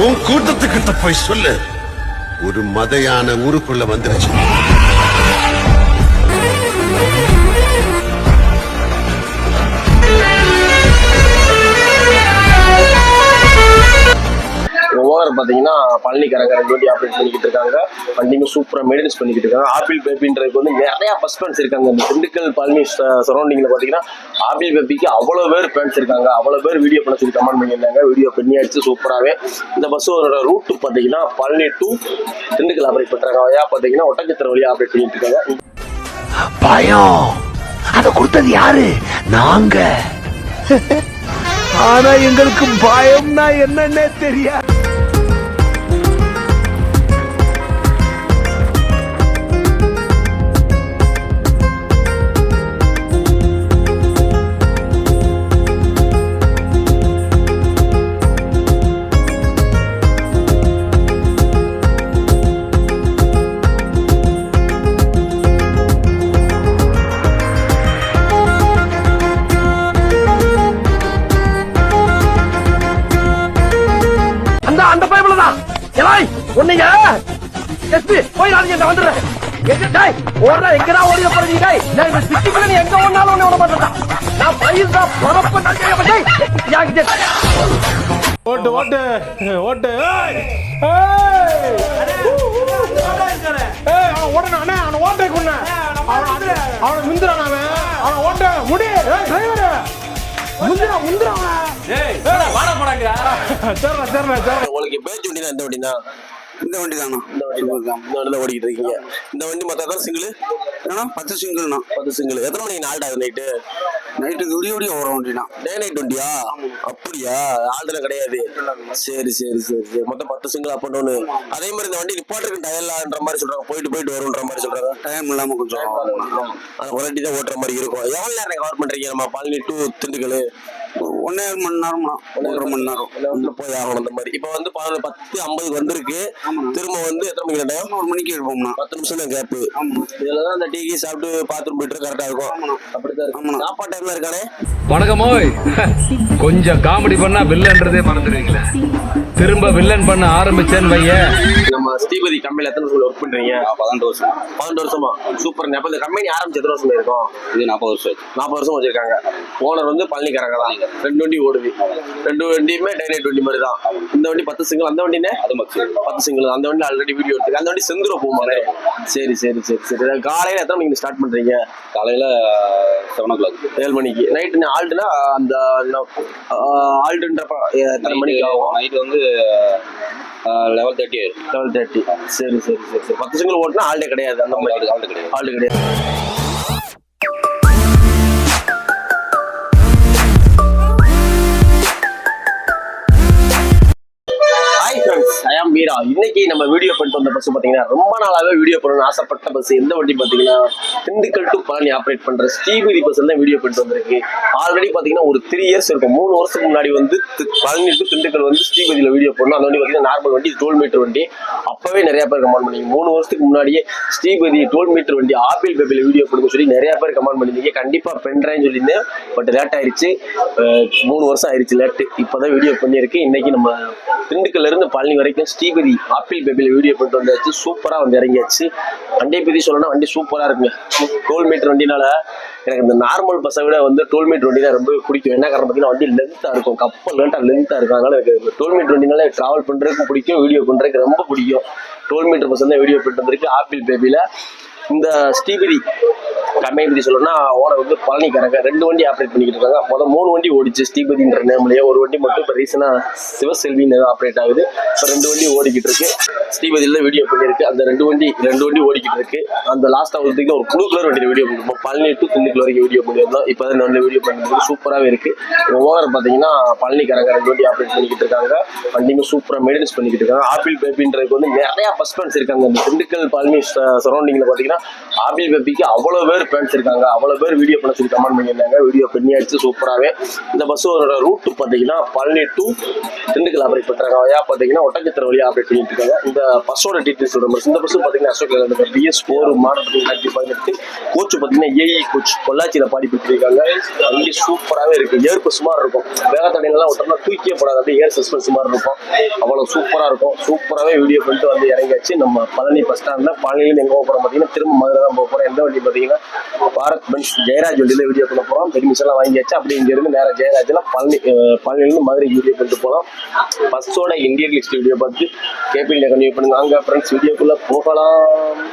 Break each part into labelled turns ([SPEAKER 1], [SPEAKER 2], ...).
[SPEAKER 1] உன் கூட்டத்துக்கிட்ட போய் சொல்லு, ஒரு மத யானை ஊருக்குள்ள வந்துருச்சு.
[SPEAKER 2] ஓனர் பாத்தீங்கன்னா பழனிக்காரங்க 2 வண்டி ஆப்ரேட் பண்ணிக்கிட்டு இருக்காங்க. வண்டிங்க சூப்பரா மெயின்டெனன்ஸ் பண்ணிக்கிட்டு இருக்காங்க. ஆப்பிள் பேபின்றதுக்கு வந்து நிறைய ஃபர்ஸ்ட் ஃபேன்ஸ் இருக்காங்க. இந்த திண்டுக்கல் பழனி சரௌண்டிங்ல பாத்தீங்கன்னா ஆப்பிள் பேபிக்கு அவ்வளவு பேர் ஃபேன்ஸ் இருக்காங்க. அவ்வளவு பேர் வீடியோ பண்ண சொல்லி கமெண்ட் பண்ணியிருந்தாங்க. வீடியோ பண்ணி அடிச்சு சூப்பராகவே இந்த பஸ்ஸோட ரூட் பாத்தீங்கன்னா பழனி டு திண்டுக்கல் ஆப்ரேட் பண்றாங்க. வழியா பாத்தீங்கன்னா ஒட்டச்சத்திர வழியா ஆப்ரேட் பண்ணிட்டு இருக்காங்க.
[SPEAKER 3] பயம் அதை கொடுத்தது யாரு? நாங்க. ஆனா எங்களுக்கு பயம்னா என்னன்னே தெரியாது. அந்த பைபிள்தான் ஒன்னீங்க போய் நாளைக்கு வந்துடுறேன். ஓடுற எங்கடா ஓடி போறீங்க? சிட்டிக்குள்ள நீ எங்க ஒன்னாலும் ஒண்ணு விட மாட்டேன். நான் பைசா பரப்ப ஓட்டு ஓட்டு ஓட்டு ஓடனே அவனை ஓட்டை கொண்ட அவனை முந்திரான். அவனை ஓட்ட முடி
[SPEAKER 2] உங்களுக்கு பேச்சு வண்டி இந்த வண்டி தான்.
[SPEAKER 4] இந்த வண்டி தானா?
[SPEAKER 2] இந்த வண்டி தான் ஓடிக்கிட்டு இருக்கீங்க. இந்த வண்டி மொத்தம் சிங்கிள்
[SPEAKER 4] 10 சிங்கிள்ண்ணா.
[SPEAKER 2] 10 சிங்கிள். எத்தனை மணிக்கு நாள் ஆகுது?
[SPEAKER 4] நைட்டு விடிய ஓட வண்டினா.
[SPEAKER 2] டே நைட் வண்டியா? அப்படியா? ஆல்ரெடி கிடையாது. சரி சரி சரி சரி. மொத்தம் 10 சிங்கிள் அப் அண்ட் டவுன். அதே மாதிரி இந்த வண்டி நிப்பாட்டுக்கு டயர்லான்ற மாதிரி சொல்றாங்க. போயிட்டு போயிட்டு வரும்ன்ற மாதிரி சொல்றாங்க.
[SPEAKER 4] டைம் இல்லாம கொஞ்சம்
[SPEAKER 2] ஒரு வண்டி தான் ஓட்டுற மாதிரி இருக்கும். எவ்வளவு நேரம் கவர் பண்றீங்க நம்ம பழனி டு திண்டுக்கல்?
[SPEAKER 4] 1.5 மணி நேரம்னா. 1.5 மணி நேரம்
[SPEAKER 2] போய் ஆகணும். அந்த மாதிரி இப்ப வந்து 10:50 வந்திருக்கு. திரும்ப வந்து எத்தனை மணிக்கு டைம்?
[SPEAKER 4] 1 மணிக்கு இருப்போம்னா.
[SPEAKER 2] 10 நிமிஷம் தான் கேப். இதுலதான் அந்த டீ சாப்பிட்டு பாத்ரூம் போயிட்டு கரெக்டா இருக்கும். அப்படித்தான் இருக்கும். சாப்பாடு டைம்ல இருக்கானே.
[SPEAKER 5] வணக்கமோய். கொஞ்சம் காமெடி பண்ணா வில்லன்றதே மறந்துடுவீங்களே. திரும்ப வில்லன் பண்ண ஆரம்பிச்சேன்னு வைய.
[SPEAKER 2] நம்ம ஸ்ரீபதி கம்பெனில எத்தனை வருஷம் ஒர்க் பண்றீங்க? 12 வருஷம். 12 வருஷமா? சூப்பர். அப்ப இந்த கம்பெனி ஆரம்பிச்சு எத்தனை வருஷம் இருக்கும்? இது 40 வருஷம். 40 வருஷம் வச்சிருக்காங்க. ஓனர் வந்து பழனிக்காரங்க தான். 2 வண்டி ஓடுது. 2 வண்டியுமே டே நைட் வண்டி மாதிரி தான். இந்த வண்டி 10 சிங்கிள். அந்த வண்டினே அது 10 சிங்கிள். அந்த வண்டி ஆல்ரெடி வீடியோ எடுத்து. அந்த வண்டி செந்துரும் போகுமாலே. சரி சரி சரி சரி. காலையில எத்தனை மணிக்கு ஸ்டார்ட் பண்றீங்க? காலையில 7 o'clock. 7 மணிக்கு. நைட்டு ஆல்ட்டுனா அந்த ஆல்ட்டுன்றப்ப எத்தனை மணிக்கு ஆகும்? நைட்டு வந்து 11:30. 11:30. சரி சரி சரி சரி. 10 சிங்கிள் ஓட்டுனா ஆல்டே கிடையாது. அந்த மாதிரி ஆல்டு கிடையாது. இன்னைக்கு நம்ம வீடியோ பண்ணிட்டு வந்த பஸ் பாத்தீங்கன்னா ரொம்ப நாளாவே வீடியோ பண்ணணும்னு ஆசைப்பட்ட பஸ் எந்த வண்டி பாத்தீங்கன்னா திண்டுக்கல் டு பழனி ஆப்ரேட் பண்ற ஸ்ரீபதி பஸ் தான் வீடியோ பண்ணிட்டு வந்திருக்கு. ஆல்ரெடி பாத்தீங்கன்னா ஒரு 3 இயர்ஸ் இருக்கும். 3 வருஷத்துக்கு முன்னாடி வந்து பழனி டு திண்டுக்கல் வந்து ஸ்ரீபதியில வீடியோ பண்ணணும். அந்த வண்டி பாத்தீங்கன்னா நார்மல் வண்டி, டோல் மீட்டர் வண்டி. அப்பவே நிறைய பேர் கமெண்ட் பண்ணீங்க. 3 வருஷத்துக்கு முன்னாடியே ஸ்ரீபதி டோல் மீட்டர் வண்டி ஆப்பிள் பேபில வீடியோ பண்ணுங்க சொல்லி நிறைய பேர் கமெண்ட் பண்ணிருந்தீங்க. கண்டிப்பா பண்றேன்னு சொல்லியிருந்தேன். பட் லேட் ஆயிடுச்சு. 3 வருஷம் ஆயிடுச்சு லேட். இப்பதான் வீடியோ பண்ணிருக்கு. இன்னைக்கு நம்ம திண்டுக்கல்ல இருந்து பழனி வரைக்கும் ஸ்ரீபதி ஆப்பிள் பேபில வீடியோ பண்ணிட்டு வந்தாச்சு. சூப்பரா வந்து இறங்கியாச்சு. வண்டியை பத்தி சொல்லணும்னா வண்டி சூப்பரா இருக்குங்க. டோல் மீட்டர் வண்டினால எனக்கு இந்த நார்மல் பஸ்ஸை விட வந்து டோல் மீட்டர் வண்டி தான் ரொம்ப பிடிக்கும். என்ன காரணம் பார்த்தீங்கன்னா வண்டி லென்த்தா இருக்கும். கப்பல் லென்த்தா இருக்கும். அதனால எனக்கு டோல் மீட்டர் வண்டினால டிராவல் பண்றதுக்கும் பிடிக்கும், வீடியோ பண்றதுக்கு ரொம்ப பிடிக்கும். டோல் மீட்டர் பஸ் தான் வீடியோ பண்ணிட்டு வந்திருக்கு ஆப்பிள் பேபில. இந்த ஸ்ரீபதி கம்பெனி பத்தி சொல்லணும்னா ஓனர் வந்து பழனிக்காரங்க 2 வண்டி ஆப்ரேட் பண்ணிக்கிட்டு இருக்காங்க. மொதல் 3 வண்டி ஓடிச்சு ஸ்ரீபதின்ற நேம்லயே. ஒரு வண்டி மட்டும் இப்போ ரீசனா சிவசெல்வின்னு ஆப்ரேட் ஆகுது. இப்போ 2 வண்டி ஓடிக்கிட்டு இருக்கு. ஸ்ரீபதியில வீடியோ பண்ணிருக்கு. அந்த 2 வண்டி ஓடிக்கிட்டு இருக்கு. அந்த லாஸ்ட் ஆகுறதுக்கு ஒரு ப்ளூ கலர் வண்டி வீடியோ பண்ணிருப்போம். பழனி டு திண்டுக்கல் வரைக்கும் வீடியோ பண்ணியிருந்தோம். இப்போ தான் நல்ல வீடியோ பண்ணிருக்கு. சூப்பராகவே இருக்கு. ஓனர் பார்த்தீங்கன்னா பழனிக்காரங்க 2 வண்டி ஆப்ரேட் பண்ணிக்கிட்டு இருக்காங்க. வண்டிங்க சூப்பராக மெயின்டெனன்ஸ் பண்ணிக்கிட்டு இருக்காங்க. ஆப்பிள் பேபின்றதுக்கு வந்து நிறைய ஃபர்ஸ்ட் ஃபேன்ஸ் இருக்காங்க. இந்த திண்டுக்கல் பழனி சரௌண்டிங்ல பார்த்தீங்கன்னா ஆபில் பேபிக்கு அவ்வளோ பேர் ஃபேன்ஸ் இருக்காங்க, அவ்வளோ பேர் வீடியோ பண்ண சொல்லி கமெண்ட் பண்ணியிருந்தாங்க. வீடியோ பண்ணியாச்சு சூப்பராகவே. இந்த பஸ்ஸோட ரூட் பார்த்தீங்கன்னா பழனி டு திண்டுக்கல் ஆப்ரேட் பண்ணுறாங்க. வழியாக பார்த்தீங்கன்னா ஒட்டச்சத்திரம் வழியாக ஆப்ரேட் பண்ணிட்டு இருக்காங்க. இந்த பஸ்ஸோட டீட்டெயில்ஸ் சொல்கிற இந்த பஸ் பார்த்தீங்கன்னா Ashok Leyland BS4 model 2018 coach பார்த்தீங்கன்னா ஏஇ கோச் பொள்ளாச்சியில் பாடி கொடுத்துருக்காங்க. அங்கே சூப்பராகவே இருக்குது. ஏர் பஸ் மாதிரி இருக்கும். வேகத்தடையிலாம் ஒட்டனா தூக்கியே போடாது, அப்படியே ஏர் சஸ்பென்ஸ் மாதிரி இருக்கும். அவ்வளோ சூப்பராக இருக்கும். சூப்பராகவே வீடியோ பண்ணிட்டு வந்து இறங்கியாச்சு நம்ம பழனி பஸ் ஸ்டாண்டில். பழனியில் எங்கே போகிறோம் பார்த்தீங்கன்னா திரும்ப மதுரை தான் போக போகிறோம். எந்த வண்டி பார்த்தீங்கன்னா பாரத் பென்ஸ் ஜெயராஜ் வண்டியில் வீடியோ பண்ண போகிறோம். பெர்மிஷன்லாம் வாங்கியாச்சு. அப்படி இங்கேருந்து நேராக ஜெயராஜில் பழனிலேருந்து மதுரை வீடியோ பண்ணிட்டு போகலாம். பஸ்ஸோட இந்தியன் லிஸ்ட் வீடியோ பார்த்து கேபிள் கண்டினியூ பண்ணுங்க. அங்கே ஃப்ரெண்ட்ஸ் வீடியோக்குள்ளே போகலாம்.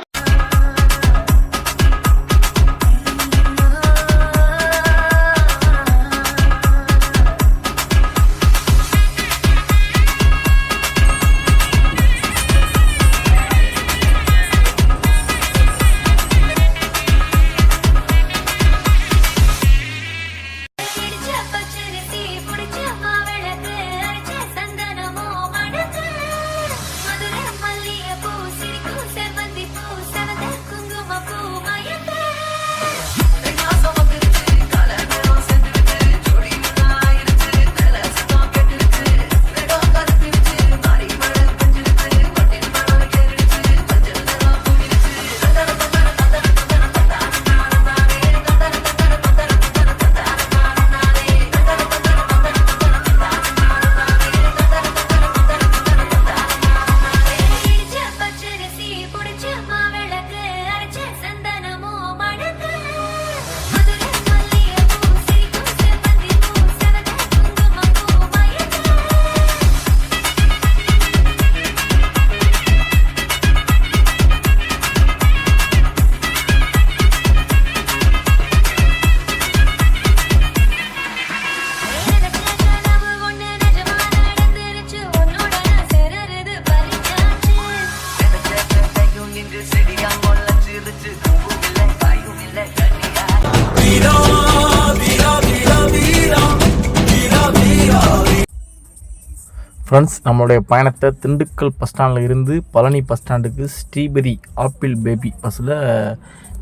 [SPEAKER 6] ஃப்ரெண்ட்ஸ், நம்மளுடைய பயணத்தை திண்டுக்கல் பஸ் ஸ்டாண்டில் இருந்து பழனி பஸ் ஸ்டாண்டுக்கு ஸ்ரீபதி ஆப்பிள் பேபி பஸ்ஸில்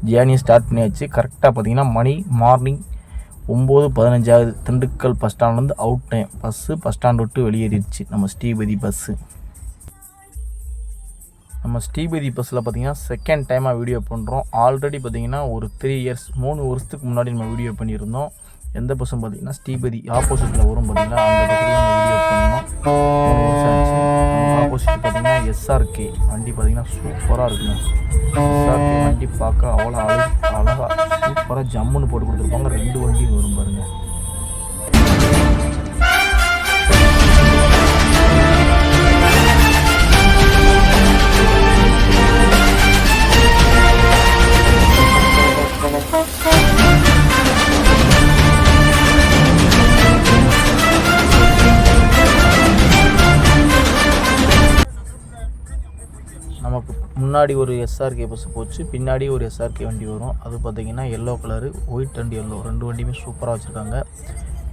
[SPEAKER 6] ஜேர்னியை ஸ்டார்ட் பண்ணியாச்சு. கரெக்டாக பார்த்திங்கன்னா மணி மார்னிங் 9:15 திண்டுக்கல் பஸ் ஸ்டாண்ட்லேருந்து out time. Bus bus stand விட்டு வெளியேறிடுச்சு நம்ம ஸ்ரீபதி பஸ்ஸு. நம்ம ஸ்ரீபதி பஸ்ஸில் பார்த்திங்கன்னா செகண்ட் டைமாக வீடியோ பண்ணுறோம். ஆல்ரெடி பார்த்திங்கன்னா ஒரு 3 இயர்ஸ் 3 வருஷத்துக்கு முன்னாடி நம்ம வீடியோ பண்ணியிருந்தோம். எந்த பஸ்ஸும் பார்த்திங்கன்னா ஸ்ரீபதி ஆப்போசிட்டில் வரும் பார்த்திங்கன்னா அந்த பஸ்ஸில் நம்ம வீடியோ பண்ணோம். 3 வருஷம் ஆச்சு. ஆப்போசிட் பார்த்திங்கன்னா SRK வண்டி பார்த்திங்கன்னா சூப்பராக இருக்குங்க. SRK வண்டி பார்க்க அவ்வளோ அழகாக சூப்பராக ஜம்முன்னு போட்டு கொடுத்துருப்பாங்க. 2 வண்டியும் வரும் பாருங்கள். நமக்கு முன்னாடி ஒரு SRK பஸ் போச்சு, பின்னாடி ஒரு SRK வண்டி வரும். அது பார்த்திங்கன்னா yellow colour, white and yellow 2 வண்டியுமே சூப்பராக வச்சுருக்காங்க.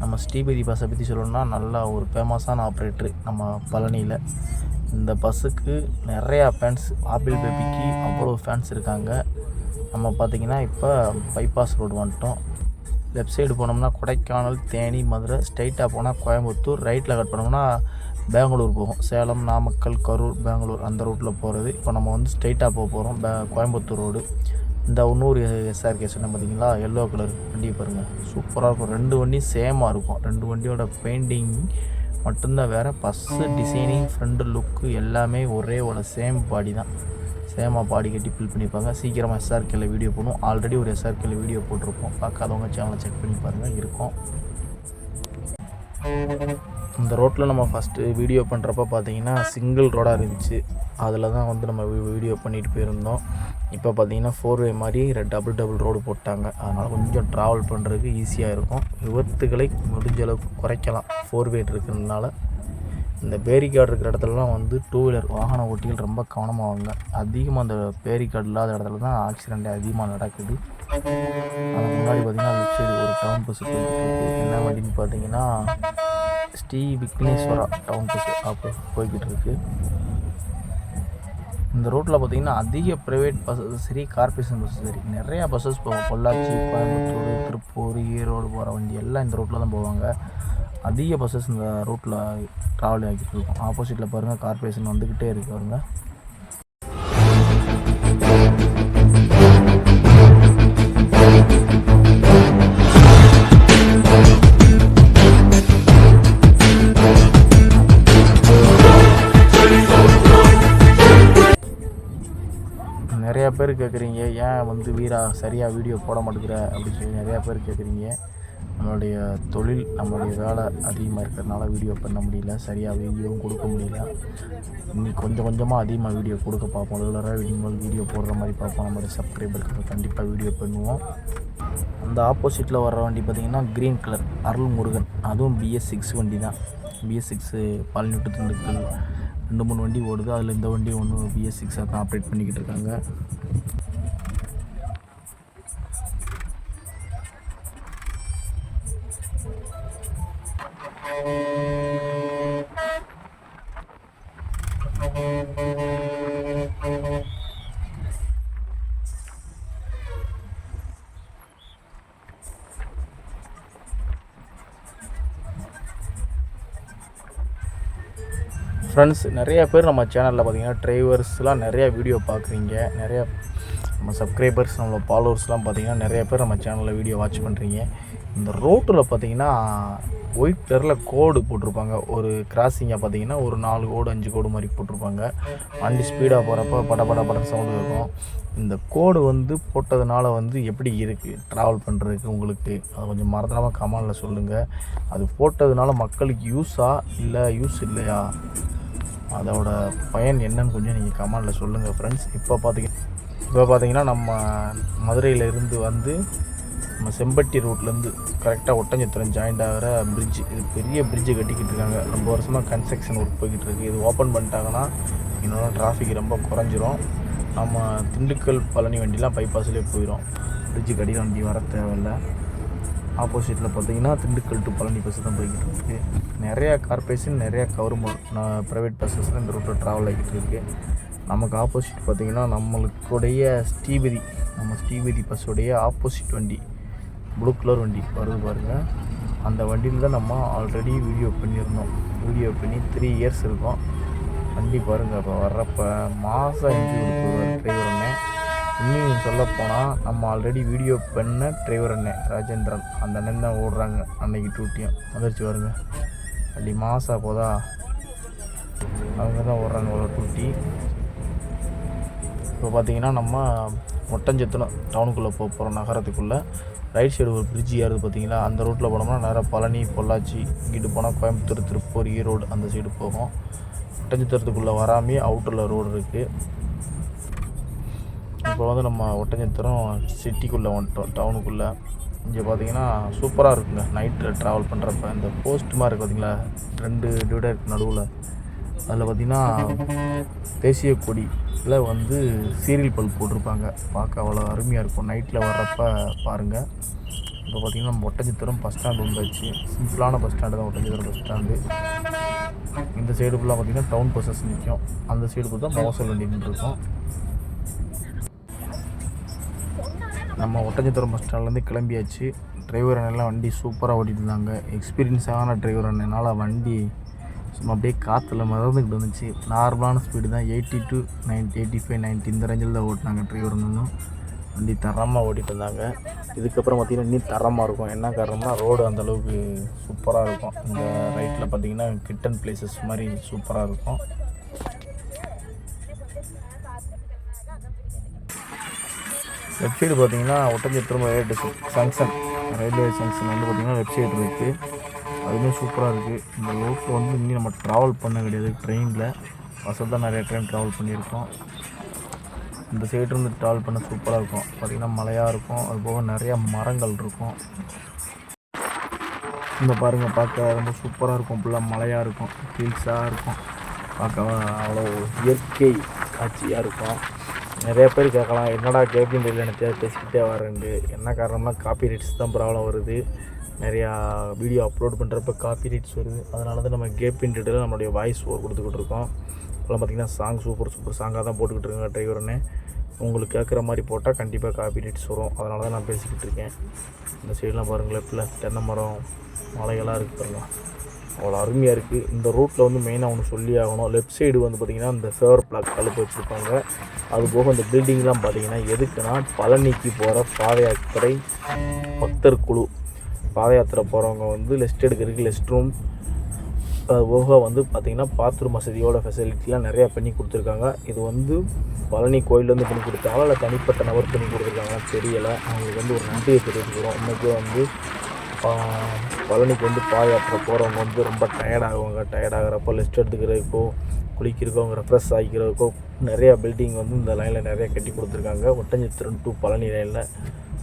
[SPEAKER 6] நம்ம ஸ்ரீபதி பஸ்ஸை பற்றி சொல்லணும்னா நல்லா ஒரு ஃபேமஸான ஆப்ரேட்ரு நம்ம பழனியில். இந்த பஸ்ஸுக்கு நிறையா ஃபேன்ஸ், ஆப்பிள் பேபிக்கு அவ்வளோ ஃபேன்ஸ் இருக்காங்க. நம்ம பார்த்திங்கன்னா இப்போ பைபாஸ் ரோடு வந்துட்டோம். லெஃப்ட் சைடு போனோம்னா கொடைக்கானல், தேனி, மதுரை. ஸ்ட்ரைட்டாக போனால் கோயம்புத்தூர். ரைட்டில் கட் பண்ணோம்னா பெங்களூர் போகும். சேலம், நாமக்கல், கரூர், பெங்களூர் அந்த ரூட்டில் போகிறது. இப்போ நம்ம வந்து ஸ்ட்ரைட்டாக போக போகிறோம் கோயம்புத்தூர் ரோடு. இந்த இன்னொரு SRK சொன்ன பார்த்தீங்களா, எல்லோ கலர் வண்டி பாருங்கள், சூப்பராக இருக்கும். 2 வண்டியும் சேமாக இருக்கும். 2 வண்டியோட பெயிண்டிங் மட்டும்தான் வேறு. பஸ்ஸு டிசைனிங், ஃப்ரண்ட் லுக்கு எல்லாமே ஒரே சேம் பாடி தான். சேமாக பாடி கட்டி ஃபில் பண்ணியிருப்பாங்க. சீக்கிரமாக SRKல வீடியோ போடணும். ஆல்ரெடி ஒரு SRKல வீடியோ போட்டிருப்போம். பார்க்காதவங்க சேனலை செக் பண்ணி பாருங்கள், இருக்கும். இந்த ரோட்டில் நம்ம ஃபஸ்ட்டு வீடியோ பண்ணுறப்ப பார்த்தீங்கன்னா சிங்கிள் ரோடாக இருந்துச்சு. அதில் தான் வந்து நம்ம வீடியோ பண்ணிட்டு போயிருந்தோம். இப்போ பார்த்தீங்கன்னா 4-வே மாதிரி டபுள் ரோடு போட்டாங்க. அதனால் கொஞ்சம் ட்ராவல் பண்ணுறதுக்கு ஈஸியாக இருக்கும். விபத்துகளை முடிஞ்ச அளவுக்கு குறைக்கலாம் 4-வே இருக்கிறதுனால. இந்த பேரிகார்டு இருக்கிற இடத்துலலாம் வந்து 2 வீலர் வாகன ஓட்டிகள் ரொம்ப கவனமாகுங்க. அதிகமாக அந்த பேரிகார்டு இல்லாத இடத்துல தான் ஆக்சிடெண்ட் அதிகமாக நடக்குது. அதுக்கு முன்னாடி பார்த்திங்கன்னா லெஃப்ட் சைடு ஒரு டவுன் பஸ்ஸு போய்கிட்டு இருக்குது. என்ன வண்டின்னு பார்த்தீங்கன்னா ஸ்ரீ விக்னேஸ்வரா டவுன் பஸ்ஸு அப்போ போய்கிட்டு இருக்குது. இந்த ரூட்டில் பார்த்திங்கன்னா அதிக ப்ரைவேட் பஸ்ஸஸ் சரி, கார்பரேஷன் பஸ்ஸஸ் சரி, நிறையா பஸ்ஸஸ் போகும். பொள்ளாச்சி, கோயம்புத்தூர், திருப்பூர், ஈரோடு போகிற வண்டி எல்லாம் இந்த ரூட்டில் தான் போவாங்க. அதிக பஸ்ஸஸ் இந்த ரூட்டில் ட்ராவல் ஆகிட்டு இருக்கும். ஆப்போசிட்டில் பாருங்கள் கார்பரேஷன் வந்துக்கிட்டே இருக்கு பாருங்க. நிறையா பேர் கேட்குறீங்க, ஏன் வந்து வீரா சரியாக வீடியோ போட மாட்டேங்கிற அப்படின்னு சொல்லி நிறையா பேர் கேட்குறீங்க. நம்மளுடைய தொழில், நம்மளுடைய வேலை அதிகமாக இருக்கிறதுனால வீடியோ பண்ண முடியல, சரியாக வீடியோவும் கொடுக்க முடியல. இன்னைக்கு கொஞ்சம் கொஞ்சமாக அதிகமாக வீடியோ கொடுக்க பார்ப்போம். ரெகுலராக வீடியோ போடுற மாதிரி பார்ப்போம். நம்மளுடைய சப்ஸ்கிரைபருக்கு கண்டிப்பாக வீடியோ பண்ணுவோம். அந்த ஆப்போசிட்டில் வர்ற வண்டி பார்த்திங்கன்னா க்ரீன் கலர் அருள்முருகன், அதுவும் BS6 வண்டி தான். BS6 பழனி டு திண்டுக்கல் 2-3 வண்டி ஓடுது. அதில் இந்த வண்டி ஒன்று BS6 தான் ஆப்ரேட் பண்ணிக்கிட்டு இருக்காங்க. ஃப்ரெண்ட்ஸ், நிறையா பேர் நம்ம சேனலில் பார்த்திங்கன்னா டிரைவர்ஸ்லாம் நிறையா வீடியோ பார்க்குறீங்க. நிறையா நம்ம சப்ஸ்கிரைபர்ஸ், நம்மளோட ஃபாலோவர்ஸ்லாம் பார்த்திங்கன்னா நிறையா பேர் நம்ம சேனலில் வீடியோ வாட்ச் பண்ணுறீங்க. இந்த ரோட்டில் பார்த்திங்கன்னா ஒயிட் கலரில் கோடு போட்டிருப்பாங்க. ஒரு கிராசிங்காக பார்த்திங்கன்னா ஒரு 4 கோடு 5 கோடு மாதிரி போட்டிருப்பாங்க. வண்டி ஸ்பீடாக போகிறப்ப பட சவுண்டு இருக்கும். இந்த கோடு வந்து போட்டதுனால வந்து எப்படி இருக்குது ட்ராவல் பண்ணுறதுக்கு உங்களுக்கு, அதை கொஞ்சம் மறந்துடாமல் கமெண்டில் சொல்லுங்கள். அது போட்டதுனால மக்களுக்கு யூஸா இல்லை யூஸ் இல்லையா, அதோட பயன் என்னன்னு கொஞ்சம் நீங்கள் கமெண்டில் சொல்லுங்கள் ஃப்ரெண்ட்ஸ். இப்போ பார்த்தீங்கன்னா நம்ம மதுரையிலேருந்து வந்து நம்ம செம்பட்டி ரோட்லேருந்து கரெக்டாக ஒட்டஞ்சத்திரம் ஜாயிண்ட் ஆகிற பிரிட்ஜு, இது பெரிய பிரிட்ஜு கட்டிக்கிட்டு இருக்காங்க. ரொம்ப வருஷமாக கன்ஸ்ட்ரக்ஷன் ஒர்க் போய்கிட்டு இருக்குது. இது ஓப்பன் பண்ணிட்டாங்கன்னா இன்னொன்று டிராஃபிக் ரொம்ப குறைஞ்சிரும். நம்ம திண்டுக்கல் பழனி வண்டிலாம் பைபாஸ்லேயே போயிடும். பிரிட்ஜு கடி வண்டி வர தேவையில்லை. ஆப்போசிட்டில் பார்த்திங்கன்னா திண்டுக்கல் டு பழனி பஸ்ஸு தான் போய்கிட்டு இருக்குது. நிறையா கார்பரேஷன், நிறையா கவர்மெண்ட் ப்ரைவேட் பஸ்ஸஸ்லாம் இந்த ரூட்டில் ட்ராவல் ஆகிட்டு இருக்குது. நமக்கு ஆப்போசிட் பார்த்திங்கன்னா நம்மளுக்குடைய ஸ்ரீபதி பஸ்ஸுடைய ஆப்போசிட் வண்டி ப்ளூ கலர் வண்டி வருது பாருங்கள். அந்த வண்டியில் தான் நம்ம ஆல்ரெடி வீடியோ பண்ணியிருந்தோம். வீடியோ பண்ணி 3 இயர்ஸ் இருக்கும். வண்டி பாருங்கள், இப்போ வர்றப்போ மாதம் டிரைவர் அண்ணன். இன்னும் சொல்லப்போனால் நம்ம ஆல்ரெடி வீடியோ பண்ண டிரைவர் அண்ணன் ராஜேந்திரன், அந்த அண்ணன் தான் ஓடுறாங்க அன்னைக்கு டூட்டியும் வந்துருச்சு பாருங்க. அப்படி மாதம் போதா அவங்க தான் ஓடுறாங்க ஒரு டூட்டி. இப்போ பார்த்திங்கன்னா நம்ம ஒட்டஞ்சத்திரம் டவுனுக்குள்ளே போகிறோம். நகரத்துக்குள்ளே ரைட் சைடு ஒரு பிரிட்ஜ் ஏறுது பார்த்திங்களா, அந்த ரூட்டில் போனோம்னா நேராக பழனி, பொள்ளாச்சி, இங்கிட்டு போனால் கோயம்புத்தூர், திருப்பூர், ஈரோடு அந்த சைடு போகும். ஒட்டஞ்சத்திரத்துக்குள்ளே வராமே அவுட்டரில் ரோடு இருக்குது. இப்போ வந்து நம்ம ஒட்டஞ்சத்திரம் சிட்டிக்குள்ளே வந்துட்டோம், டவுனுக்குள்ளே. இங்கே பார்த்திங்கன்னா சூப்பராக இருக்குங்க நைட்டில் ட்ராவல் பண்ணுறப்ப. இந்த போஸ்ட் மாதிரி இருக்குது பார்த்திங்களா, 2 டிவைடர் இருக்குது நடுவில். அதில் பார்த்திங்கன்னா தேசிய கொடியில் வந்து சீரியல் பல்ப் போட்டிருப்பாங்க. பார்க்க அவ்வளோ அருமையாக இருக்கும் நைட்டில் வர்றப்ப பாருங்கள். இப்போ பார்த்திங்கன்னா நம்ம ஒட்டஞ்சத்திரம் பஸ் ஸ்டாண்டு வந்தாச்சு. சிம்பிளான பஸ் ஸ்டாண்டு தான் ஒட்டஞ்சத்திரம் பஸ் ஸ்டாண்டு. இந்த சைடு ஃபுல்லாக பார்த்திங்கன்னா டவுன் பஸ்ஸஸ் நிற்கும். அந்த சைடு தான் மோசல் வண்டி நின்றுருக்கும். நம்ம ஒட்டஞ்சத்திரம் பஸ் ஸ்டாண்ட்லேருந்து கிளம்பியாச்சு. டிரைவர் அண்ணெல்லாம் வண்டி சூப்பராக ஓட்டிகிட்டு இருந்தாங்க. எக்ஸ்பீரியன்ஸான டிரைவர் அண்ணனால் வண்டி சும்மா அப்படியே காற்றுல மறந்துக்கிட்டு வந்துச்சு. நார்மலான ஸ்பீடு தான் 80 to 90, 85, 90 இந்த ரேஞ்சில் தான் ஓட்டினாங்க டிரைவர் அண்ணனும். வண்டி தரமாக ஓட்டிகிட்டு இருந்தாங்க. இதுக்கப்புறம் பார்த்திங்கன்னா இன்னும் தரமாக இருக்கும். என்ன காரணம்னா ரோடு அந்தளவுக்கு சூப்பராக இருக்கும். இந்த ரைட்டில் பார்த்திங்கன்னா கிட்டன் பிளேசஸ் மாதிரி சூப்பராக இருக்கும். லெஃப்ட் சைடு பார்த்திங்கன்னா ஒட்டஞ்சத்திரம் ரயில்வே ஜங்ஷன் வந்து பார்த்திங்கன்னா லெஃப்ட் சைடு இருக்குது. அதுவுமே சூப்பராக இருக்குது. இந்த ரோட்டில் வந்து இன்னும் நம்ம ட்ராவல் பண்ண கிடையாது. ட்ரெயினில் பஸ்ஸில் தான் நிறைய டைம் ட்ராவல் பண்ணியிருக்கோம். இந்த சைடு இருந்து ட்ராவல் பண்ண சூப்பராக இருக்கும். பார்த்திங்கன்னா மலையாக இருக்கும். அதுபோக நிறையா மரங்கள் இருக்கும். இந்த பாருங்கள், பார்க்க ரொம்ப சூப்பராக இருக்கும். ஃபுல்லாக மலையாக இருக்கும், ஹில்ஸாக இருக்கும். பார்க்க அவ்வளோ இயற்கை காட்சியாக இருக்கும். நிறைய பேர் கேட்கலாம், என்னடா கேபின் ரயில் எனக்கு பேசிக்கிட்டே வரேன்ட்டு. என்ன காரணம்னா காப்பி ரைட்ஸ் தான் ப்ராப்ளம் வருது. நிறையா வீடியோ அப்லோட் பண்ணுறப்ப காப்பி ரைட்ஸ் வருது. அதனால தான் நம்ம கேப் இன்டர்வியூவில் நம்மளுடைய வாய்ஸ் ஓவர் கொடுத்துக்கிட்டு இருக்கோம். இப்போலாம் பார்த்திங்கன்னா சாங் சூப்பர் சாங்காக தான் போட்டுக்கிட்டு இருக்காங்க டிரைவர்னு. உங்களுக்கு கேட்குற மாதிரி போட்டால் கண்டிப்பாக காப்பி ரைட்ஸ் வரும். அதனால தான் நான் பேசிக்கிட்டு இருக்கேன். இந்த சைடெலாம் பாருங்களேன், இப்போ தென்னை மரம் மலைகள்லாம் இருக்குது பாருங்கள், அவ்வளோ அருமையாக இருக்குது. இந்த ரூட்டில் வந்து மெயினாக ஒன்று சொல்லி ஆகணும். லெஃப்ட் சைடு வந்து பார்த்திங்கன்னா இந்த ஃபேவர் பிளாக் கழுப்பு வச்சுருப்பாங்க. அதுபோக இந்த பில்டிங்லாம் பார்த்திங்கன்னா எதுக்குன்னா பழனிக்கு போகிற பாத யாத்திரை பக்தர் குழு பாத யாத்திரை போகிறவங்க வந்து ரெஸ்ட் எடுக்கிறதுக்கு ரெஸ்ட் ரூம், அதுபோக வந்து பார்த்திங்கன்னா பாத்ரூம் வசதியோட ஃபெசிலிட்டிலாம் நிறையா பண்ணி கொடுத்துருக்காங்க. இது வந்து பழனி கோயிலேருந்து பண்ணி கொடுத்தாங்களா இல்லை தனிப்பட்ட நபர் பண்ணி கொடுத்துருக்காங்கன்னு தெரியலை. அவங்களுக்கு வந்து ஒரு நன்றியை தெரிவிச்சுக்கிறோம். இன்றைக்கி வந்து பழனிக்கு வந்து பாத யாத்திரை போகிறவங்க வந்து ரொம்ப டயர்டாகுவாங்க. டயர்டாகிறப்போ ரெஸ்ட் எடுத்துக்கிறதுக்கோ குளிக்கிறக்கோ அவங்க ரெஃப்ரெஷ் ஆகிக்கிறதுக்கோ நிறையா பில்டிங் வந்து இந்த லைனில் நிறையா கட்டி கொடுத்துருக்காங்க. ஒட்டஞ்சத்திரம் டு பழனி லைனில்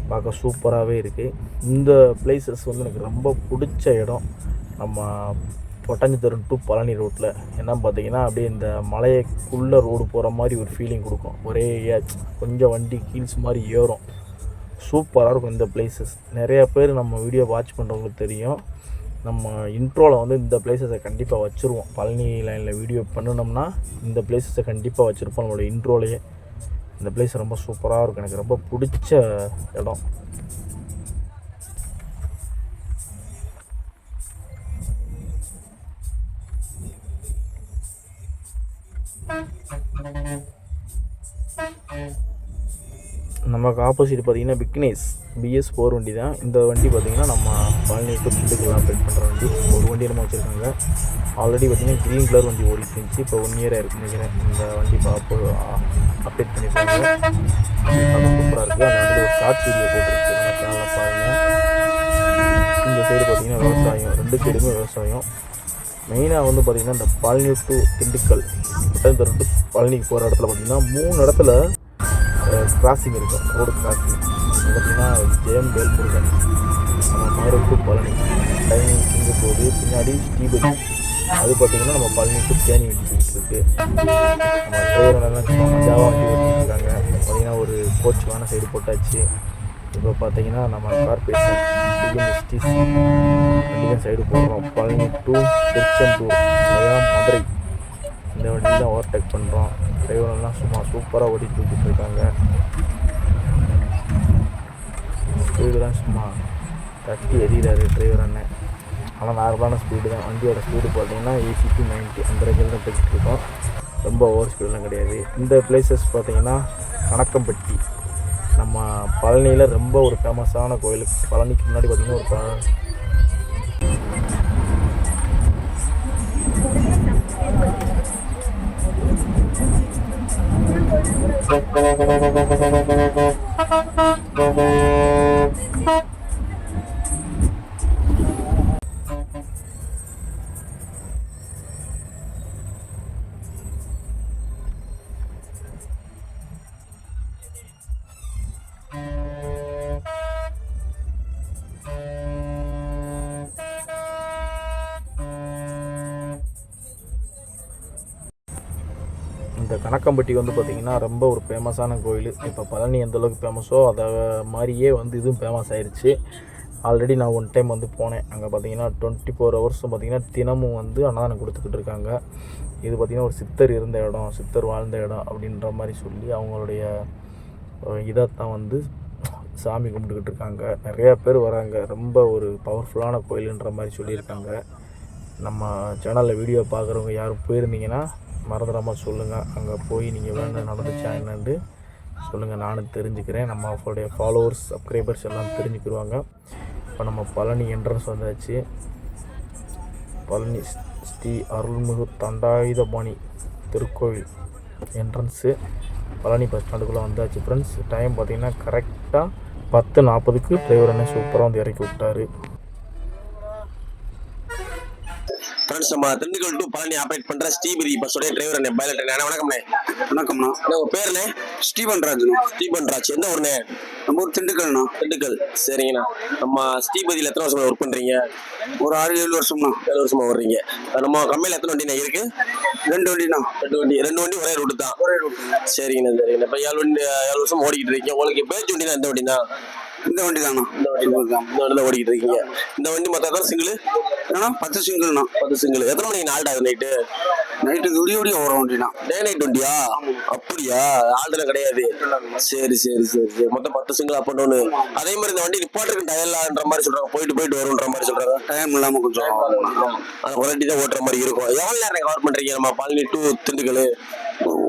[SPEAKER 6] பார்க்க சூப்பராகவே இருக்குது. இந்த பிளேசஸ் வந்து எனக்கு ரொம்ப பிடிச்ச இடம் நம்ம ஒட்டஞ்சத்திரம் டு பழனி ரோட்டில். என்ன பார்த்தீங்கன்னா அப்படியே இந்த மலைக்குள்ளே ரோடு போகிற மாதிரி ஒரு ஃபீலிங் கொடுக்கும். ஒரே கொஞ்சம் வண்டி ஹீல்ஸ் மாதிரி ஏறும். சூப்பராக இருக்கும் இந்த பிளேசஸ். நிறையா பேர் நம்ம வீடியோ வாட்ச் பண்ணுறவங்களுக்கு தெரியும். நம்ம இன்ட்ரோவில் வந்து இந்த பிளேஸஸை கண்டிப்பாக வச்சுருவோம். பழனி லைனில் வீடியோ பண்ணினோம்னா இந்த பிளேஸஸை கண்டிப்பாக வச்சுருப்போம் நம்மளோட இன்ட்ரோலையே. இந்த பிளேஸ் ரொம்ப சூப்பராக இருக்கும். எனக்கு ரொம்ப பிடிச்ச இடம். நமக்கு ஆப்போசிட் பார்த்திங்கன்னா விக்னேஷ் BS 4 வண்டி தான். இந்த வண்டி பார்த்திங்கன்னா நம்ம பழனி டு திண்டுக்கல் ஆப்ரேட் பண்ணுற வண்டி. ஒரு வண்டி நம்ம வச்சுருக்காங்க. ஆல்ரெடி பார்த்திங்கன்னா க்ரீன் கலர் வண்டி ஓடிட்டு இருந்துச்சு. இப்போ 1 இயராக இருக்குன்னு நினைக்கிறேன். இந்த வண்டி அப்டேட் பண்ணியிருக்காங்க. அது சூப்பராக இருக்குது. அந்த வண்டியில் ஒரு ஷார்ட் வீடியோ போட்டுருக்கு, நம்ம சேனலில் பாருங்கள். இந்த சைடு பார்த்திங்கன்னா விவசாயம், 2 சைடுமே விவசாயம். மெயினாக வந்து பார்த்திங்கன்னா இந்த பழனி டு திண்டுக்கல் ஒட்டஞ்சத்திரம் டு பழனிக்கு போகிற இடத்துல பார்த்திங்கன்னா 3 இடத்துல கிராசிங் இருக்கும், ரோடு கிராசிங். பார்த்திங்கன்னா ஜெயம் வேல்முருகன், நம்ம மதுரை டு பழனி டைமிங் இங்கே போகுது. பின்னாடி ஸ்ரீபதி, அது பார்த்திங்கன்னா நம்ம பழனி டு தேனி வண்டி போயிட்டுருக்கு. நம்ம டிரைவரெல்லாம் மஜாவாக வண்டி ஓட்டிகிட்ருக்காங்க. பார்த்திங்கன்னா ஒரு கோச்சுவான சைடு போட்டாச்சு. இப்போ பார்த்திங்கன்னா நம்ம கார்பரேஷன் TNSTC வண்டியும் சைடு போடுறோம். பழனி டு திருச்செந்தூர் மதுரை இந்த வண்டி தான் ஓவர்டேக் பண்ணுறோம். டிரைவரெல்லாம் சும்மா சூப்பராக ஓட்டிகிட்டு வந்துட்டு இருக்காங்க. ஸ்பீடுலாம் சும்மா தட்டி எறிகிறாரு டிரைவர் அண்ணன். ஆனால் நார்மலான ஸ்பீடு தான். வண்டியோட ஸ்பீடு பார்த்தீங்கன்னா 80 to 90 அந்த ரேஞ்சில் தான் போய்கிட்டு இருக்கோம். ரொம்ப ஓவர் ஸ்பீடெலாம் கிடையாது. இந்த பிளேசஸ் பார்த்திங்கன்னா கணக்கம்பட்டி, நம்ம பழனியில் ரொம்ப ஒரு ஃபேமஸான கோயில். பழனிக்கு முன்னாடி பார்த்திங்கன்னா ஒரு இந்த கணக்கம்பட்டி வந்து பார்த்திங்கன்னா ரொம்ப ஒரு ஃபேமஸான கோயில். இப்போ பழனி எந்தளவுக்கு ஃபேமஸோ அதை மாதிரியே வந்து இதுவும் ஃபேமஸ் ஆயிடுச்சு. ஆல்ரெடி நான் 1 டைம் வந்து போனேன். அங்கே பார்த்திங்கன்னா 24 hours பார்த்திங்கன்னா தினமும் வந்து அன்னதானம் கொடுத்துக்கிட்டு இருக்காங்க. இது பார்த்திங்கன்னா ஒரு சித்தர் இருந்த இடம், சித்தர் வாழ்ந்த இடம் அப்படின்ற மாதிரி சொல்லி அவங்களுடைய இதைத்தான் வந்து சாமி கும்பிட்டுக்கிட்டு இருக்காங்க. நிறையா பேர் வராங்க. ரொம்ப ஒரு பவர்ஃபுல்லான கோயிலுன்ற மாதிரி சொல்லியிருக்காங்க. நம்ம சேனலில் வீடியோ பார்க்குறவங்க யாரும் போயிருந்தீங்கன்னா மறந்துடாமல் சொல்லுங்கள். அங்கே போய் நீங்கள் வேணும் நடந்துச்சா என்னன்னு சொல்லுங்கள், நானும் தெரிஞ்சுக்கிறேன். நம்ம அவங்களுடைய ஃபாலோவர்ஸ் சப்ஸ்கிரைபர்ஸ் எல்லாம் தெரிஞ்சுக்கிடுவாங்க. இப்போ நம்ம பழனி என்ட்ரன்ஸ் வந்தாச்சு. பழனி ஸ்ரீ அருள்மிகு தண்டாயுதபாணி திருக்கோவில் என்ட்ரன்ஸு பழனி பஸ் ஸ்டாண்டுக்குள்ளே வந்தாச்சு ஃப்ரெண்ட்ஸ். டைம் பார்த்திங்கன்னா கரெக்டாக 10:40க்கு டிரைவர் என்ன சூப்பராக வந்து இறக்கி விட்டார்.
[SPEAKER 2] ஃப்ரெண்ட்ஸ், நம்ம திண்டுக்கல் டு பழனி ஆப்ரேட் பண்ற ஸ்ரீபதி பஸ்ஸோட டிரைவர் அண்ணே பைலட் அண்ணே. வணக்கம்ண்ணே.
[SPEAKER 4] வணக்கம்ண்ணா.
[SPEAKER 2] உங்க பேருண்ணே?
[SPEAKER 4] ஸ்டீபன் ராஜ்ண்ணா.
[SPEAKER 2] ஸ்டீபன் ராஜ். எந்த ஊர்ண்ணே?
[SPEAKER 4] நம்ம ஊர் திண்டுக்கல்ண்ணா.
[SPEAKER 2] திண்டுக்கல். சரிங்கண்ணா. நம்ம ஸ்ரீபதியில் எத்தனை வருஷமா ஒர்க் பண்றீங்க?
[SPEAKER 4] ஒரு 6-7 வருஷம்ண்ணா.
[SPEAKER 2] 7 வருஷமா வர்றீங்க. நம்ம கம்பெனியில் எத்தனை வண்டிண்ணே இருக்கு?
[SPEAKER 4] 2 வண்டிண்ணா.
[SPEAKER 2] 2 வண்டி ஒரே ரூட்டு தான். சரிங்கண்ணா. இப்போ 7 வருஷம் ஓடிக்கிட்டு இருக்கீங்க. உங்களுக்கு பேச்சு வண்டினா எந்த வண்டி தான்?
[SPEAKER 4] இந்த வண்டி தானா?
[SPEAKER 2] இந்த வண்டி தான் ஓடிக்கிட்டு இருக்கீங்க. இந்த வண்டி மொத்தம் சிங்கிள்
[SPEAKER 4] ஏன்னா 10 சிங்கிள்ண்ணா.
[SPEAKER 2] 10 சிங்கிள். எத்தனை மணிக்கு நாள் ஆகுது நைட்டு?
[SPEAKER 4] நைட்டுக்கு விடிய வரும் வண்டினா.
[SPEAKER 2] டே நைட் வண்டியா? அப்படியா? ஆல்டர் கிடையாது. சரி சரி சரி சரி. மொத்தம் 10 சிங்கிள் அப் பண்ணு. அதே மாதிரி இந்த வண்டி ரிப்போர்ட்டருக்கு டயர்லான்ற மாதிரி சொல்றாங்க, போயிட்டு வரும்ன்ற மாதிரி சொல்றாங்க.
[SPEAKER 4] டைம் இல்லாம கொஞ்சம்
[SPEAKER 2] அந்த குவாலிட்டி தான் ஓட்டுற மாதிரி இருக்கும். எவ்வளவு நேரம் கவர் பண்றீங்க நம்ம பழனி டு திண்டுக்கல்?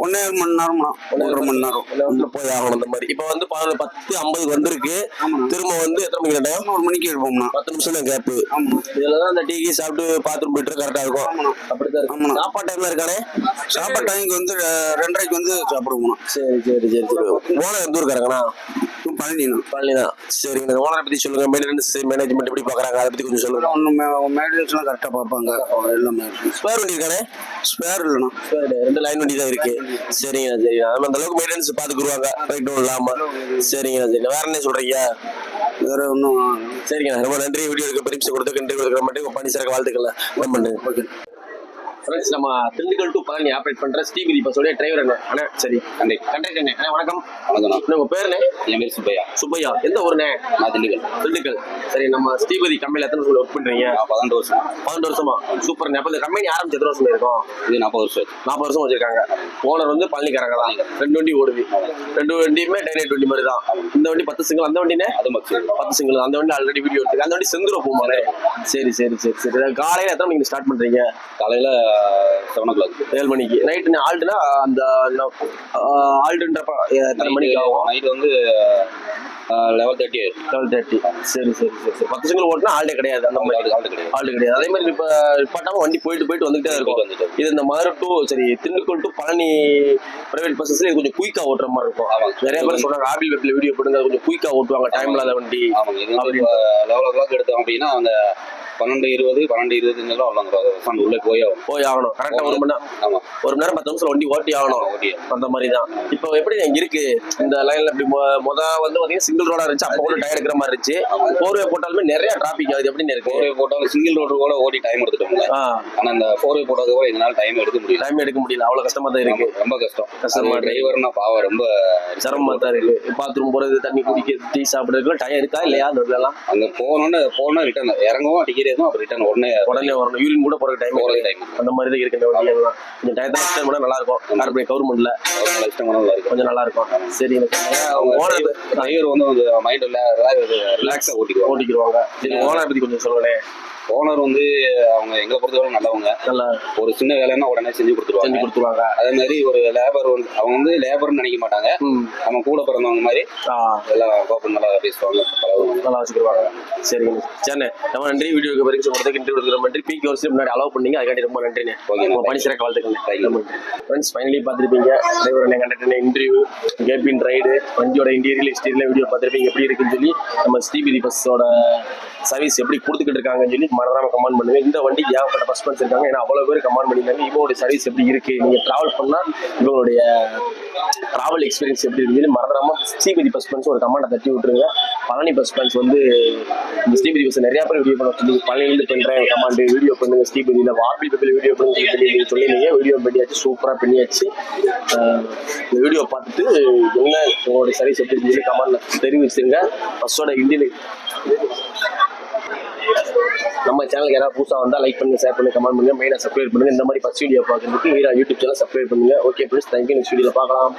[SPEAKER 4] 1.5 மணி நேரம்ண்ணா. 1.5 மணி நேரம்
[SPEAKER 2] போய் ஆகணும். அந்த மாதிரி இப்ப வந்து 10:50 வந்திருக்கு. திரும்ப வந்து எத்தனை மணிக்கு டைம்?
[SPEAKER 4] 11 மணிக்கு எடுப்போம்ண்ணா.
[SPEAKER 2] 10 நிமிஷம் தான் கேப்.
[SPEAKER 4] ஆமா.
[SPEAKER 2] இதுலதான் அந்த டீ சாப்பிட்டு பாத்ரூம் போயிட்டு கரெக்டா இருக்கும். அப்படித்தான் இருக்கும். சாப்பாடு டைம்ல இருக்கானே?
[SPEAKER 4] சாப்பாடு டைமுக்கு வந்து 2:30க்கு வந்து சாப்பிடுவோம்ண்ணா.
[SPEAKER 2] சரி சரி சரி சரி. ஓனர் எந்த ஊருக்காரங்கண்ணா?
[SPEAKER 4] பழனிண்ணா.
[SPEAKER 2] பழனி தான். சரிங்க. ஓனரை பத்தி சொல்லுங்க. மெயின்டெனன்ஸ் மேனேஜ்மெண்ட் எப்படி பாக்குறாங்க அதை பத்தி கொஞ்சம் சொல்லுங்க.
[SPEAKER 4] ஒன்றும் மெயின்டெனன்ஸ்லாம் கரெக்டாக பார்ப்பாங்க. எல்லாமே
[SPEAKER 2] ஸ்பேர் வண்டி இருக்கானே?
[SPEAKER 4] ஸ்பேர் இல்லைண்ணா.
[SPEAKER 2] ஸ்பேர் 2 லைன் வண்டி தான் இருக்கு. சரிங்க சரிங்க. நம்ம அந்த அளவுக்கு மெயின்டெனன்ஸ் பாத்துக்குருவாங்க. ரைட் இல்லாம. சரிங்க சரிங்க. வேற என்ன சொல்றீங்க?
[SPEAKER 4] வேற ஒன்றும்.
[SPEAKER 2] சரிங்க. ரொம்ப நன்றி. வீடியோ எடுக்க பரிசு கொடுத்து நன்றி கொடுக்குற மட்டும் பணி சிறக்க வாழ்த்துக்கள். ரொம்ப நன்றி. ஓகே ஃப்ரெண்ட்ஸ், நம்ம திண்டுக்கல் டு பழனி ஆப்ரேட் பண்ற ஸ்ரீபதி பஸ்ஸோட டிரைவர் அண்ணா. சரி கண்டக்டர் அண்ணே. வணக்கம்.
[SPEAKER 4] வணக்கம்.
[SPEAKER 2] உங்க பேருண்ணே?
[SPEAKER 4] என் பேர் சுப்பையா.
[SPEAKER 2] சுப்பையா. எந்த ஊருண்ணே?
[SPEAKER 4] நான் திண்டுக்கல்.
[SPEAKER 2] திண்டுக்கல். சரி, நம்ம ஸ்ரீபதி கம்பெனில எத்தனை வருஷம் ஒர்க் பண்றீங்க?
[SPEAKER 4] 12 வருஷம்.
[SPEAKER 2] 12 வருஷமா? சூப்பர். அப்ப இந்த கம்பெனி ஆரம்பிச்சு எத்தனை வருஷம் இருக்கும்?
[SPEAKER 4] இது 40 வருஷம்.
[SPEAKER 2] 40 வருஷம் வச்சிருக்காங்க. ஓனர் வந்து பழனிக்காரங்க தான். 2 வண்டி ஓடுது. 2 வண்டியுமே டைனேட் வண்டி மாதிரி தான். இந்த வண்டி 10 சிங்கிள். அந்த வண்டினே
[SPEAKER 4] அது
[SPEAKER 2] 10 சிங்கிள். அந்த வண்டி ஆல்ரெடி வீடியோ எடுத்து. அந்த வண்டி செந்துரும் போகும்போது. சரி சரி சரி சரி. காலையில எத்தனை மணிக்கு ஸ்டார்ட் பண்றீங்க?
[SPEAKER 4] காலையில 7 o'clock.
[SPEAKER 2] 7 மணிக்கு. நைட்டு ஆல்டுனா அந்த ஆல்டுன்றப்ப எத்தனை மணிக்கு ஆகும்?
[SPEAKER 4] நைட் வந்து 11:30.
[SPEAKER 2] 12:30. சரி சரி சரி சரி. 10 சிங்கிள் ஓட்டினா ஆல்டே கிடையாது. அந்த மாதிரி ஆல்டு கிடையாது. அதே மாதிரி இப்ப பட்டாம வண்டி போயிட்டு வந்துகிட்டே இருக்கும். இது இந்த மாதிரி டு சரி திண்டுக்கல் டு பழனி பிரைவேட் பஸ்ஸஸ்ல கொஞ்சம் குயிக்கா ஓட்டுற மாதிரி இருக்கும். நிறைய பேர் சொன்னாங்க ஆபில் வெப்ல வீடியோ போடுங்க, கொஞ்சம் குயிக்கா ஓட்டுவாங்க, டைம் இல்லாத வண்டி.
[SPEAKER 4] 11 o'clock எடுத்தோம் அப்படின்னா அவங்க 12:20 12:20 உள்ளே போய்
[SPEAKER 2] ஆகணும். கரெக்டா 1 மணி நேரம்.
[SPEAKER 4] ஆமா,
[SPEAKER 2] 1 மணி நேரம் 10 நிமிஷம் வண்டி ஓட்டி ஆகணும். அந்த மாதிரி தான். இப்போ எப்படி இங்க இருக்கு இந்த லைன்ல? இப்படி வந்து பாத்தீங்கன்னா சிங்கிள் ரோடா இருந்துச்சு. அப்ப கூட டயர் எடுக்கிற மாதிரி இருந்துச்சு. 4-வே போட்டாலுமே நிறைய டிராபிக் ஆகுது. எப்படின்னு இருக்கு?
[SPEAKER 4] 4-வே போட்டாலும் சிங்கிள் ரோடு கூட ஓடி டைம் எடுத்துட்டோம்ல. ஆனா இந்த 4-வே போட்டது கூட எங்களால டைம் எடுக்க முடியல. அவ்வளவு கஷ்டமா தான் இருக்கு. ரொம்ப கஷ்டமா. டிரைவர்னா பாவம் ரொம்ப சிரமமா தான் இருக்கு. பாத்ரூம் போறது, தண்ணி குடிக்க, டீ சாப்பிடுறதுக்கு டயம் இருக்கா இல்லையா? அந்த இதெல்லாம் அங்க போனோன்னு ரிட்டர்ன் இறங்கவும் அடிக்கிறதும் அப்புறம் ரிட்டர்ன் உடனே வரணும். யூரின் கூட போற டைம் அந்த மாதிரி தான் இருக்கு. இந்த வண்டி எல்லாம் கொஞ்சம் டயத்தை எக்ஸ்டெண்ட் பண்ணா நல்லா இருக்கும். கார்பரேட் கவர்மெண்ட்ல எக்ஸ்டெண்ட் பண்ணா நல்லா இருக்கும். கொஞ்சம் நல்லா இருக்கும். சரி. ஓனர் டிரைவர் வந்து மைண்ட் ரிலாக்ஸா ஓட்டிக்குவாங்க. ஓனர் பத்தி கொஞ்சம் சொல்லுங்களேன். ஓனர் வந்து அவங்க எங்களை பொறுத்தவரை நல்லவங்க. நல்லா ஒரு சின்ன வேலைன்னா உடனே செஞ்சு கொடுத்துருவாங்க. அதே மாதிரி ஒரு லேபர் வந்து அவங்க வந்து லேபர்னு நினைக்க மாட்டாங்க. அவங்க கூட பிறந்தவங்க மாதிரி எல்லாம் நல்லா பேசுவாங்க, நல்லா வச்சுக்கிடுவாங்க. சரிங்க. சரி, ரொம்ப நன்றி. வீடியோக்கு பரிசு கொடுத்து இன்டர்வியூ கொடுக்குற மாதிரி பீக் வருஷம் முன்னாடி அலோவ் பண்ணீங்க. அதுக்காண்டி ரொம்ப நன்றிண்ணே. பணி சிறக்க வாழ்த்துக்கள். ஃப்ரெண்ட்ஸ், ஃபைனலி பார்த்துருப்பீங்க driver conductor interview, cabin ride, வண்டியோட இன்டீரியல் எக்ஸ்டீரியல் வீடியோ பார்த்துருப்பீங்க. எப்படி இருக்குன்னு சொல்லி நம்ம ஸ்ரீபதி பஸ்ஸோட சர்வீஸ் எப்படி கொடுத்துக்கிட்டு இருக்காங்கன்னு சொல்லி மறக்காம கமெண்ட் பண்ணுங்க. இந்த வண்டிக்கு ஏகப்பட்ட பர்சன்ஸ் இருக்காங்க. ஏன்னா அவ்வளவு பேர் கமெண்ட் பண்ணியிருந்தாங்க இவங்களுடைய சர்வீஸ் எப்படி இருக்கு, நீங்க டிராவல் பண்ணா இவங்களுடைய டிராவல் எக்ஸ்பீரியன்ஸ் எப்படி இருக்குன்னு மறந்துடாம ஸ்ரீபதி பஸ் ஒரு கமெண்ட்டை தட்டி விட்டுருங்க. பழனி பஸ் வந்து இந்த ஸ்ரீபதி பஸ் நிறைய பேர் வீடியோ பண்ண சொல்லி பழனியிலிருந்து பண்றேன் கமெண்ட் வீடியோ பண்ணுங்க. ஸ்ரீபதியில ஆப்பிள் பெப்பில் வீடியோ பண்ணி சொல்லியிருந்தீங்க. வீடியோ பண்ணியாச்சு, சூப்பரா பண்ணியாச்சு. இந்த வீடியோ பார்த்துட்டு என்ன உங்களுடைய சர்வீஸ் எப்படி சொல்லி கமெண்ட்ல தெரிவிச்சுருங்க. பஸ்ஸோட இந்தியன் நம்ம சேனலுக்கு யாராவது புதுசாக வந்தால் லைக் பண்ணுங்க, ஷேர் பண்ணுங்க, கமெண்ட் பண்ணுங்க, மெயினாக சப்ஸ்கிரைப் பண்ணுங்க. இந்த மாதிரி ஃபர்ஸ்ட் வீடியோ பார்க்கறதுக்கு வீரா யூடியூப் சேனல் சப்ஸ்கிரைப் பண்ணுங்க. Okay friends, thank you. நெக்ஸ்ட் வீடியோவில் பார்க்கலாம்.